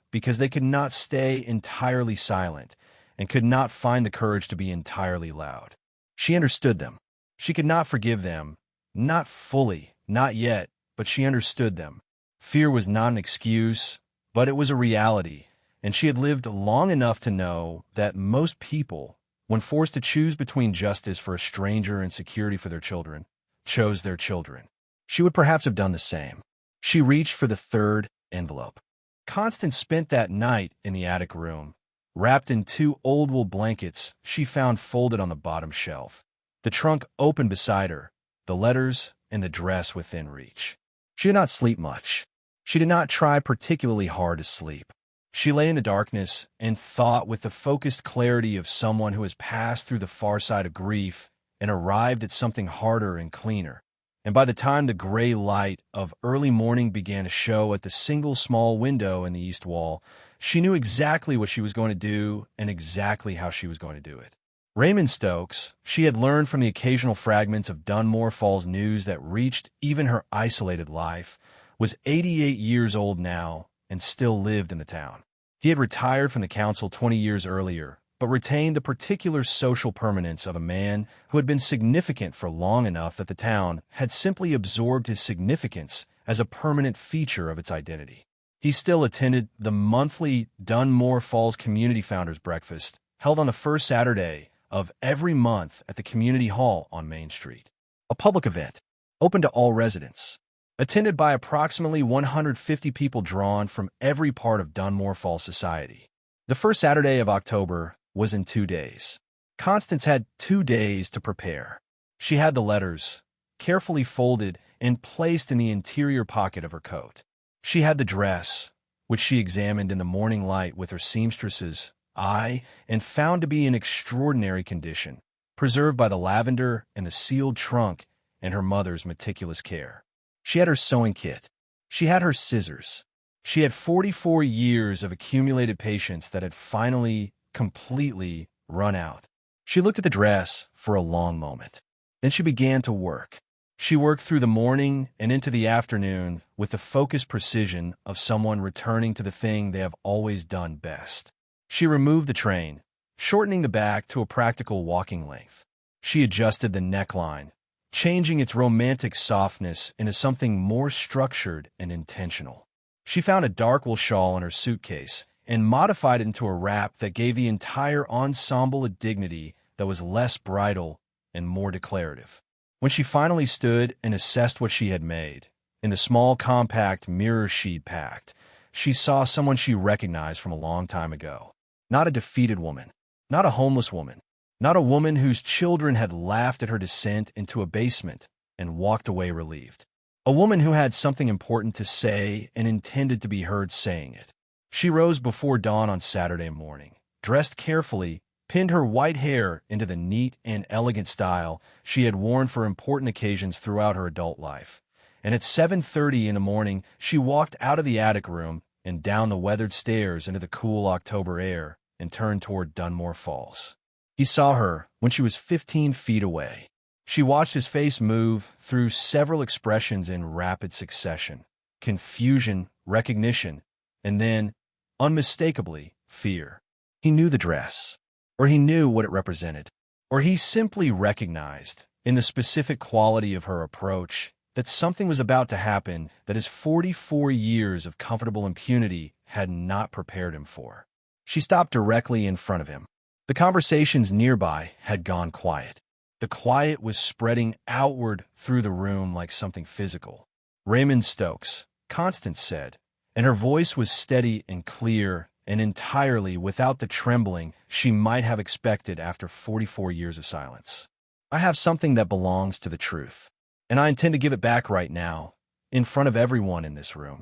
because they could not stay entirely silent and could not find the courage to be entirely loud. She understood them. She could not forgive them, not fully, not yet, but she understood them. Fear was not an excuse, but it was a reality, and she had lived long enough to know that most people, when forced to choose between justice for a stranger and security for their children, chose their children. She would perhaps have done the same. She reached for the 3rd envelope. Constance spent that night in the attic room, wrapped in 2 old wool blankets she found folded on the bottom shelf. The trunk open beside her, the letters and the dress within reach. She did not sleep much. She did not try particularly hard to sleep. She lay in the darkness and thought with the focused clarity of someone who has passed through the far side of grief and arrived at something harder and cleaner. And by the time the gray light of early morning began to show at the single small window in the east wall, she knew exactly what she was going to do and exactly how she was going to do it. Raymond Stokes, she had learned from the occasional fragments of Dunmore Falls news that reached even her isolated life, was 88 years old now and still lived in the town. He had retired from the council 20 years earlier, but retained the particular social permanence of a man who had been significant for long enough that the town had simply absorbed his significance as a permanent feature of its identity. He still attended the monthly Dunmore Falls Community Founders Breakfast, held on the first Saturday of every month at the Community Hall on Main Street. A public event, open to all residents, attended by approximately 150 people drawn from every part of Dunmore Falls society. The first Saturday of October was in 2 days. Constance had 2 days to prepare. She had the letters, carefully folded and placed in the interior pocket of her coat. She had the dress, which she examined in the morning light with her seamstress's eye and found to be in extraordinary condition, preserved by the lavender and the sealed trunk and her mother's meticulous care. She had her sewing kit. She had her scissors. She had 44 years of accumulated patience that had finally, completely run out. She looked at the dress for a long moment. Then she began to work. She worked through the morning and into the afternoon with the focused precision of someone returning to the thing they have always done best. She removed the train, shortening the back to a practical walking length. She adjusted the neckline, changing its romantic softness into something more structured and intentional. She found a dark wool shawl in her suitcase and modified it into a wrap that gave the entire ensemble a dignity that was less bridal and more declarative. When she finally stood and assessed what she had made, in the small, compact mirror she'd packed, she saw someone she recognized from a long time ago. Not a defeated woman, not a homeless woman, not a woman whose children had laughed at her descent into a basement and walked away relieved. A woman who had something important to say and intended to be heard saying it. She rose before dawn on Saturday morning, dressed carefully, pinned her white hair into the neat and elegant style she had worn for important occasions throughout her adult life. And at 7:30 in the morning, she walked out of the attic room and down the weathered stairs into the cool October air and turned toward Dunmore Falls. He saw her when she was 15 feet away. She watched his face move through several expressions in rapid succession: confusion, recognition, and then, unmistakably, fear. He knew the dress, or he knew what it represented, or he simply recognized, in the specific quality of her approach, that something was about to happen that his 44 years of comfortable impunity had not prepared him for. She stopped directly in front of him. The conversations nearby had gone quiet. The quiet was spreading outward through the room like something physical. "Raymond Stokes," Constance said, and her voice was steady and clear and entirely without the trembling she might have expected after 44 years of silence. "I have something that belongs to the truth, and I intend to give it back right now, in front of everyone in this room."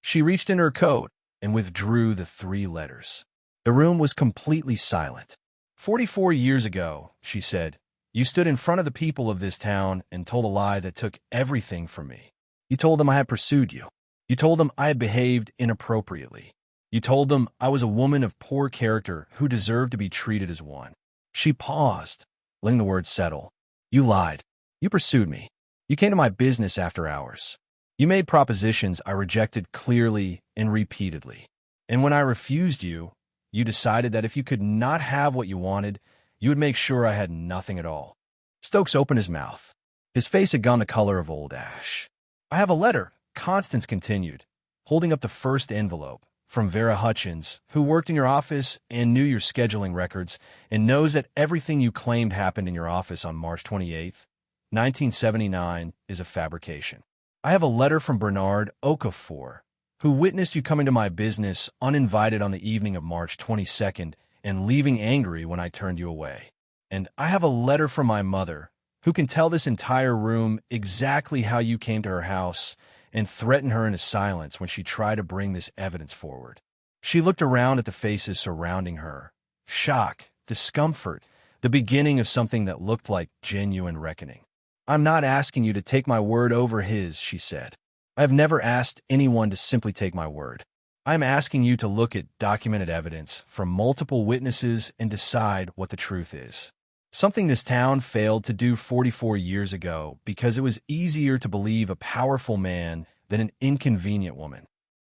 She reached in her coat and withdrew the 3 letters. The room was completely silent. "44 years ago," she said, "you stood in front of the people of this town and told a lie that took everything from me. You told them I had pursued you. You told them I had behaved inappropriately. You told them I was a woman of poor character who deserved to be treated as one." She paused, letting the words settle. "You lied. You pursued me. You came to my business after hours. You made propositions I rejected clearly and repeatedly. And when I refused you, you decided that if you could not have what you wanted, you would make sure I had nothing at all." Stokes opened his mouth. His face had gone the color of old ash. "I have a letter," Constance continued, holding up the first envelope, "from Vera Hutchins, who worked in your office and knew your scheduling records and knows that everything you claimed happened in your office on March 28th, 1979, is a fabrication. I have a letter from Bernard Okafor, who witnessed you coming to my business uninvited on the evening of March 22nd and leaving angry when I turned you away. And I have a letter from my mother, who can tell this entire room exactly how you came to her house and threatened her into silence when she tried to bring this evidence forward." She looked around at the faces surrounding her. Shock, discomfort, the beginning of something that looked like genuine reckoning. "I'm not asking you to take my word over his," she said. "I have never asked anyone to simply take my word. I'm asking you to look at documented evidence from multiple witnesses and decide what the truth is. Something this town failed to do 44 years ago because it was easier to believe a powerful man than an inconvenient woman."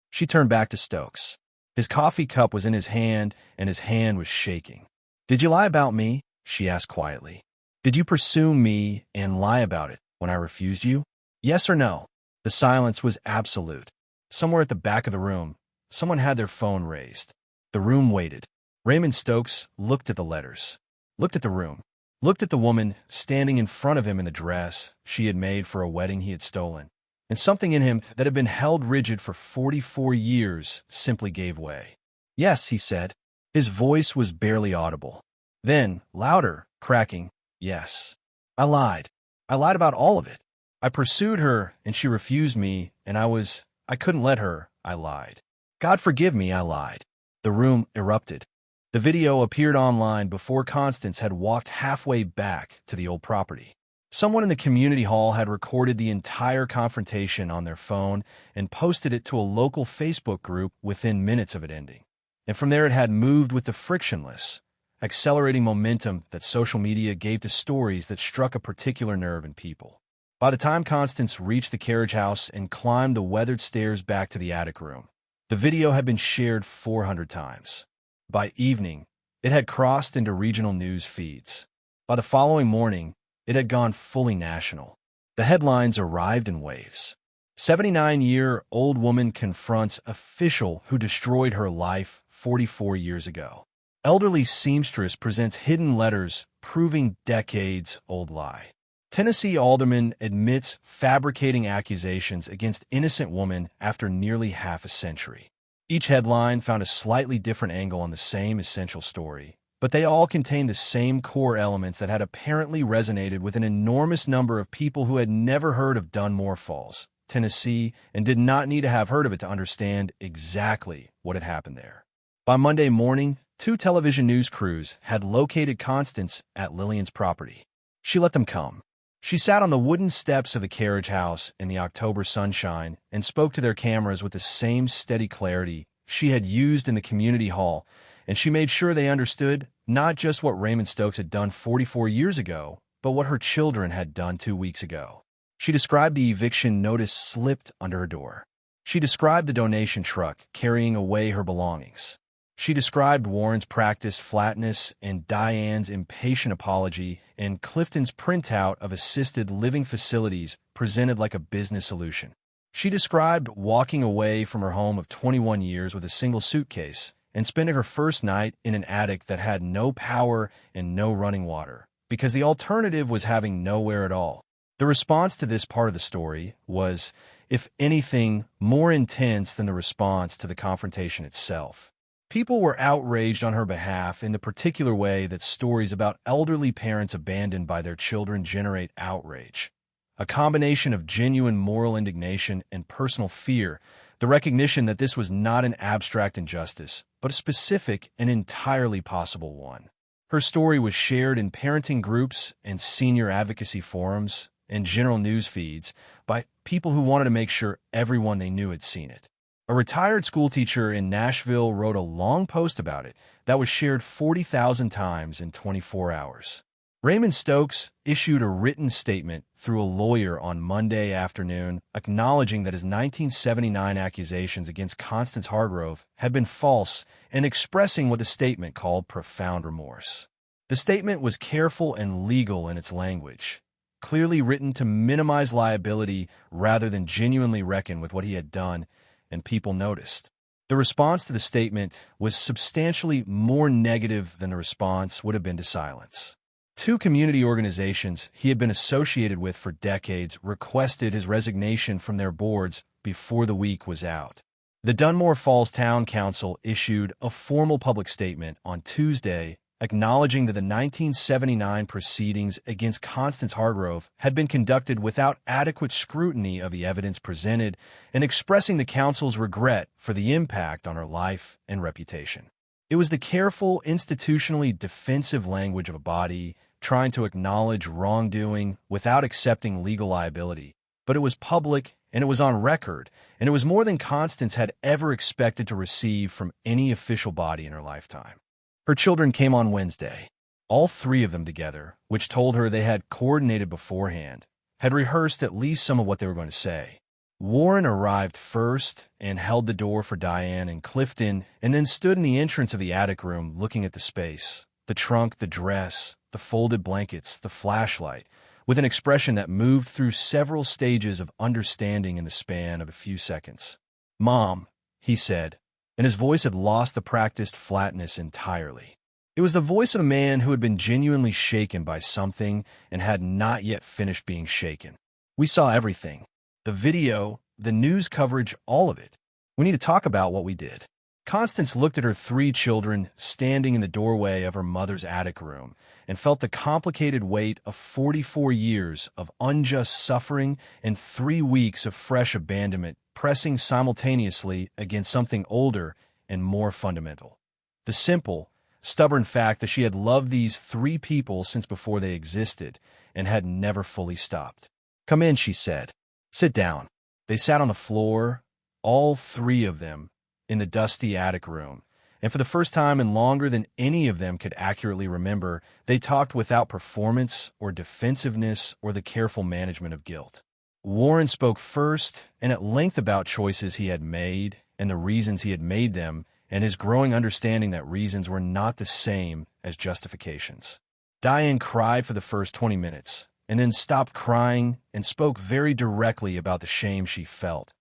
She turned back to Stokes. His coffee cup was in his hand, and his hand was shaking. "Did you lie about me?" she asked quietly. "Did you pursue me and lie about it when I refused you? Yes or no?" The silence was absolute. Somewhere at the back of the room, someone had their phone raised. The room waited. Raymond Stokes looked at the letters, looked at the room, looked at the woman standing in front of him in the dress she had made for a wedding he had stolen, and something in him that had been held rigid for 44 years simply gave way. "Yes," he said. His voice was barely audible. Then, louder, cracking, "Yes. I lied. I lied about all of it. I pursued her, and she refused me, and I couldn't let her. I lied. God forgive me, I lied." The room erupted. The video appeared online before Constance had walked halfway back to the old property. Someone in the community hall had recorded the entire confrontation on their phone and posted it to a local Facebook group within minutes of it ending. And from there it had moved with the frictionless, accelerating momentum that social media gave to stories that struck a particular nerve in people. By the time Constance reached the carriage house and climbed the weathered stairs back to the attic room, the video had been shared 400 times. By evening, it had crossed into regional news feeds. By the following morning, it had gone fully national. The headlines arrived in waves. 79-year-old woman confronts official who destroyed her life 44 years ago. Elderly seamstress presents hidden letters proving decades-old lie. Tennessee alderman admits fabricating accusations against innocent woman after nearly half a century. Each headline found a slightly different angle on the same essential story, but they all contained the same core elements that had apparently resonated with an enormous number of people who had never heard of Dunmore Falls, Tennessee, and did not need to have heard of it to understand exactly what had happened there. By Monday morning, 2 television news crews had located Constance at Lillian's property. She let them come. She sat on the wooden steps of the carriage house in the October sunshine and spoke to their cameras with the same steady clarity she had used in the community hall, and she made sure they understood not just what Raymond Stokes had done 44 years ago, but what her children had done 2 weeks ago. She described the eviction notice slipped under her door. She described the donation truck carrying away her belongings. She described Warren's practiced flatness and Diane's impatient apology and Clifton's printout of assisted living facilities presented like a business solution. She described walking away from her home of 21 years with a single suitcase and spending her first night in an attic that had no power and no running water, because the alternative was having nowhere at all. The response to this part of the story was, if anything, more intense than the response to the confrontation itself. People were outraged on her behalf in the particular way that stories about elderly parents abandoned by their children generate outrage. A combination of genuine moral indignation and personal fear, the recognition that this was not an abstract injustice, but a specific and entirely possible one. Her story was shared in parenting groups and senior advocacy forums and general news feeds by people who wanted to make sure everyone they knew had seen it. A retired schoolteacher in Nashville wrote a long post about it that was shared 40,000 times in 24 hours. Raymond Stokes issued a written statement through a lawyer on Monday afternoon acknowledging that his 1979 accusations against Constance Hargrove had been false and expressing what the statement called profound remorse. The statement was careful and legal in its language, clearly written to minimize liability rather than genuinely reckon with what he had done, and people noticed. The response to the statement was substantially more negative than the response would have been to silence. 2 community organizations he had been associated with for decades requested his resignation from their boards before the week was out. The Dunmore Falls Town Council issued a formal public statement on Tuesday acknowledging that the 1979 proceedings against Constance Hargrove had been conducted without adequate scrutiny of the evidence presented and expressing the council's regret for the impact on her life and reputation. It was the careful, institutionally defensive language of a body trying to acknowledge wrongdoing without accepting legal liability, but it was public and it was on record, and it was more than Constance had ever expected to receive from any official body in her lifetime. Her children came on Wednesday, all 3 of them together, which told her they had coordinated beforehand, had rehearsed at least some of what they were going to say. Warren arrived first and held the door for Diane and Clifton, and then stood in the entrance of the attic room looking at the space, the trunk, the dress, the folded blankets, the flashlight, with an expression that moved through several stages of understanding in the span of a few seconds. "Mom," he said, and his voice had lost the practiced flatness entirely. It was the voice of a man who had been genuinely shaken by something and had not yet finished being shaken. "We saw everything. The video, the news coverage, all of it. We need to talk about what we did." Constance looked at her 3 children standing in the doorway of her mother's attic room and felt the complicated weight of 44 years of unjust suffering and 3 weeks of fresh abandonment pressing simultaneously against something older and more fundamental. The simple, stubborn fact that she had loved these 3 people since before they existed and had never fully stopped. "Come in," she said. "Sit down." They sat on the floor, all 3 of them, in the dusty attic room, and for the first time in longer than any of them could accurately remember, they talked without performance or defensiveness or the careful management of guilt. Warren spoke first and at length about choices he had made and the reasons he had made them, and his growing understanding that reasons were not the same as justifications. Diane cried for the first 20 minutes, and then stopped crying and spoke very directly about the shame she felt.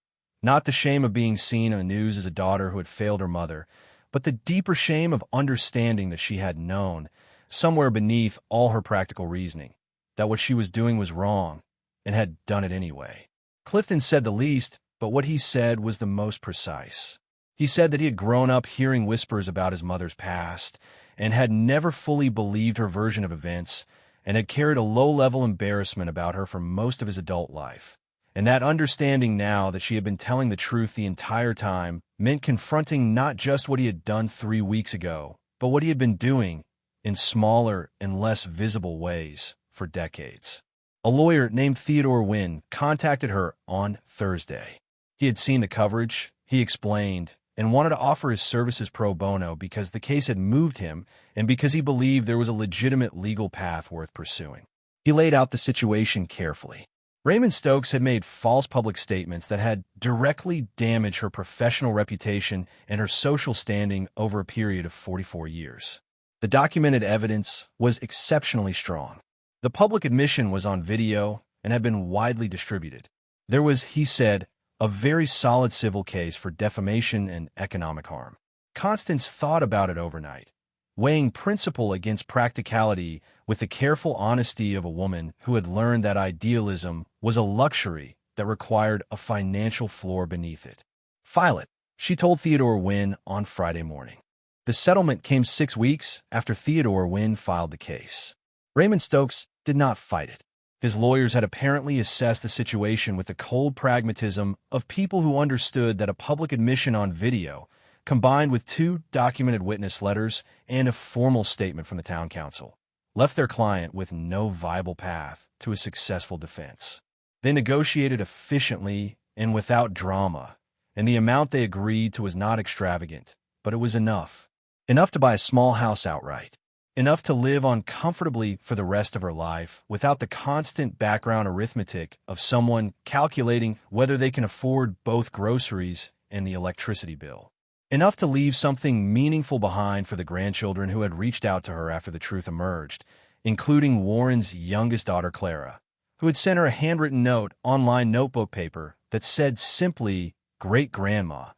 Not the shame of being seen on the news as a daughter who had failed her mother, but the deeper shame of understanding that she had known, somewhere beneath all her practical reasoning, that what she was doing was wrong and had done it anyway. Clifton said the least, but what he said was the most precise. He said that he had grown up hearing whispers about his mother's past and had never fully believed her version of events and had carried a low-level embarrassment about her for most of his adult life. And that understanding now that she had been telling the truth the entire time meant confronting not just what he had done 3 weeks ago, but what he had been doing in smaller and less visible ways for decades. A lawyer named Theodore Wynn contacted her on Thursday. He had seen the coverage, he explained, and wanted to offer his services pro bono because the case had moved him and because he believed there was a legitimate legal path worth pursuing. He laid out the situation carefully. Raymond Stokes had made false public statements that had directly damaged her professional reputation and her social standing over a period of 44 years. The documented evidence was exceptionally strong. The public admission was on video and had been widely distributed. There was, he said, a very solid civil case for defamation and economic harm. Constance thought about it overnight, weighing principle against practicality with the careful honesty of a woman who had learned that idealism was a luxury that required a financial floor beneath it. File it, she told Theodore Wynn on Friday morning. The settlement came 6 weeks after Theodore Wynn filed the case. Raymond Stokes did not fight it. His lawyers had apparently assessed the situation with the cold pragmatism of people who understood that a public admission on video, combined with 2 documented witness letters and a formal statement from the town council, left their client with no viable path to a successful defense. They negotiated efficiently and without drama, and the amount they agreed to was not extravagant, but it was enough. Enough to buy a small house outright. Enough to live on comfortably for the rest of her life without the constant background arithmetic of someone calculating whether they can afford both groceries and the electricity bill. Enough to leave something meaningful behind for the grandchildren who had reached out to her after the truth emerged, including Warren's youngest daughter, Clara, who had sent her a handwritten note, online notebook paper, that said simply, "Great-grandma,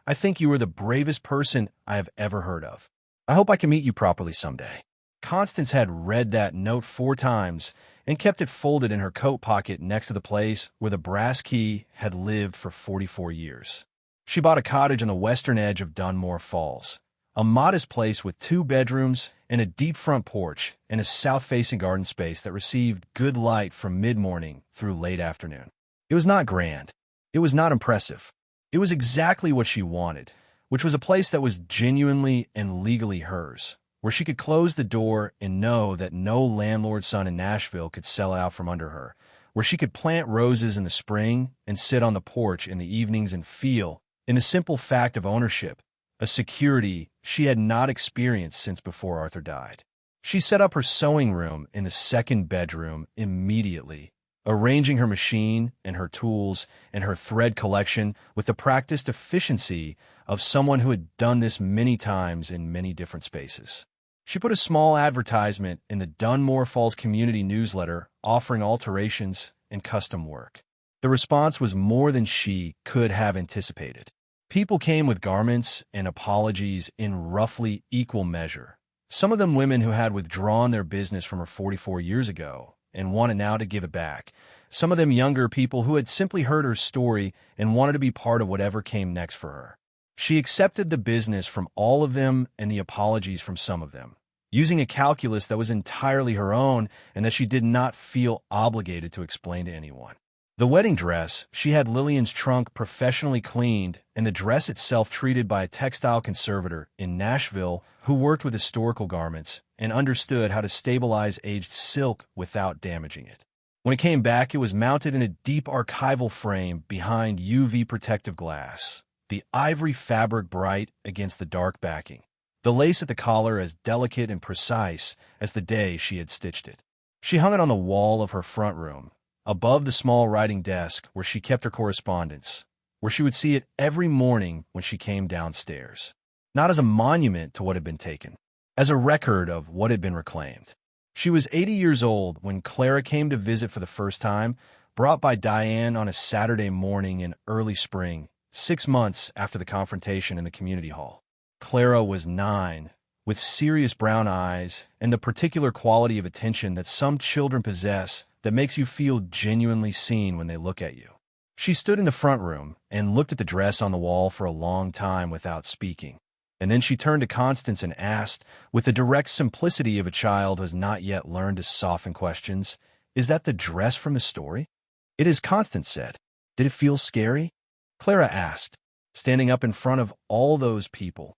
I think you are the bravest person I have ever heard of. I hope I can meet you properly someday." Constance had read that note 4 times and kept it folded in her coat pocket next to the place where the brass key had lived for 44 years. She bought a cottage on the western edge of Dunmore Falls, a modest place with 2 bedrooms and a deep front porch and a south-facing garden space that received good light from mid-morning through late afternoon. It was not grand. It was not impressive. It was exactly what she wanted, which was a place that was genuinely and legally hers, where she could close the door and know that no landlord's son in Nashville could sell it out from under her, where she could plant roses in the spring and sit on the porch in the evenings and feel, in a simple fact of ownership, a security she had not experienced since before Arthur died. She set up her sewing room in the 2nd bedroom immediately, arranging her machine and her tools and her thread collection with the practiced efficiency of someone who had done this many times in many different spaces. She put a small advertisement in the Dunmore Falls community newsletter offering alterations and custom work. The response was more than she could have anticipated. People came with garments and apologies in roughly equal measure. Some of them women who had withdrawn their business from her 44 years ago and wanted now to give it back. Some of them younger people who had simply heard her story and wanted to be part of whatever came next for her. She accepted the business from all of them and the apologies from some of them, using a calculus that was entirely her own and that she did not feel obligated to explain to anyone. The wedding dress, she had Lillian's trunk professionally cleaned and the dress itself treated by a textile conservator in Nashville who worked with historical garments and understood how to stabilize aged silk without damaging it. When it came back, it was mounted in a deep archival frame behind UV protective glass, the ivory fabric bright against the dark backing, the lace at the collar as delicate and precise as the day she had stitched it. She hung it on the wall of her front room, above the small writing desk where she kept her correspondence, where she would see it every morning when she came downstairs, not as a monument to what had been taken, as a record of what had been reclaimed. She was 80 years old when Clara came to visit for the first time, brought by Diane on a Saturday morning in early spring, 6 months after the confrontation in the community hall. Clara was 9 with serious brown eyes and the particular quality of attention that some children possess that makes you feel genuinely seen when they look at you. She stood in the front room and looked at the dress on the wall for a long time without speaking. And then she turned to Constance and asked, with the direct simplicity of a child who has not yet learned to soften questions, "Is that the dress from the story?" "It is," Constance said. "Did it feel scary?" Clara asked, standing up in front of all those people.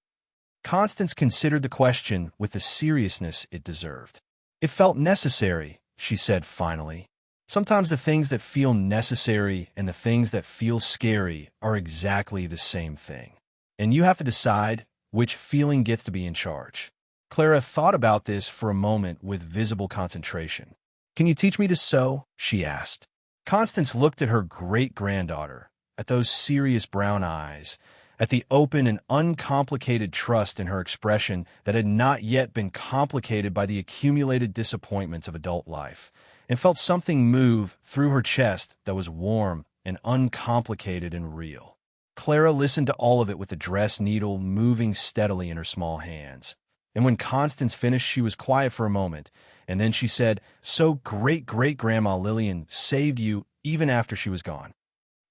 Constance considered the question with the seriousness it deserved. "It felt necessary," she said finally. "Sometimes the things that feel necessary and the things that feel scary are exactly the same thing. And you have to decide which feeling gets to be in charge." Clara thought about this for a moment with visible concentration. "Can you teach me to sew?" she asked. Constance looked at her great-granddaughter, at those serious brown eyes, at the open and uncomplicated trust in her expression that had not yet been complicated by the accumulated disappointments of adult life, and felt something move through her chest that was warm and uncomplicated and real. Clara listened to all of it with the dress needle moving steadily in her small hands. And when Constance finished, she was quiet for a moment, and then she said, "So great-great-grandma Lillian saved you even after she was gone."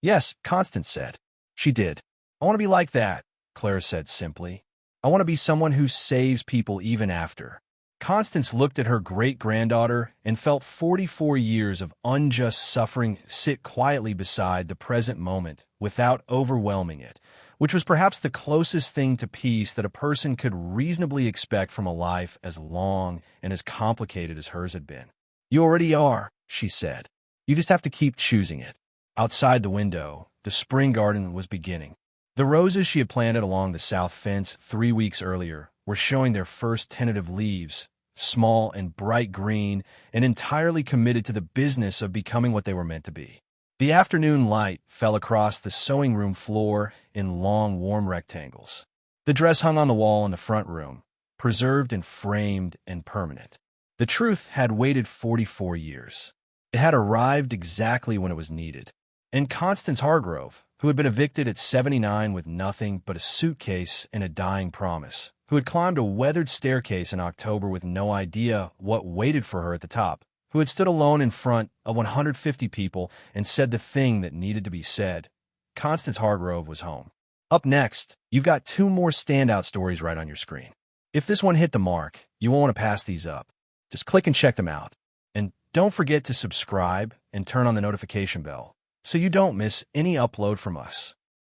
"Yes," Constance said. "She did. I want to be like that," Clara said simply. "I want to be someone who saves people even after." Constance looked at her great-granddaughter and felt 44 years of unjust suffering sit quietly beside the present moment without overwhelming it, which was perhaps the closest thing to peace that a person could reasonably expect from a life as long and as complicated as hers had been. "You already are," she said. "You just have to keep choosing it." Outside the window, the spring garden was beginning. The roses she had planted along the south fence 3 weeks earlier were showing their first tentative leaves, small and bright green, and entirely committed to the business of becoming what they were meant to be. The afternoon light fell across the sewing room floor in long, warm rectangles. The dress hung on the wall in the front room, preserved and framed and permanent. The truth had waited 44 years. It had arrived exactly when it was needed. And Constance Hargrove, who had been evicted at 79 with nothing but a suitcase and a dying promise, who had climbed a weathered staircase in October with no idea what waited for her at the top, who had stood alone in front of 150 people and said the thing that needed to be said. Constance Hargrove was home. Up next, you've got 2 more standout stories right on your screen. If this one hit the mark, you won't want to pass these up. Just click and check them out. And don't forget to subscribe and turn on the notification bell so you don't miss any upload from us.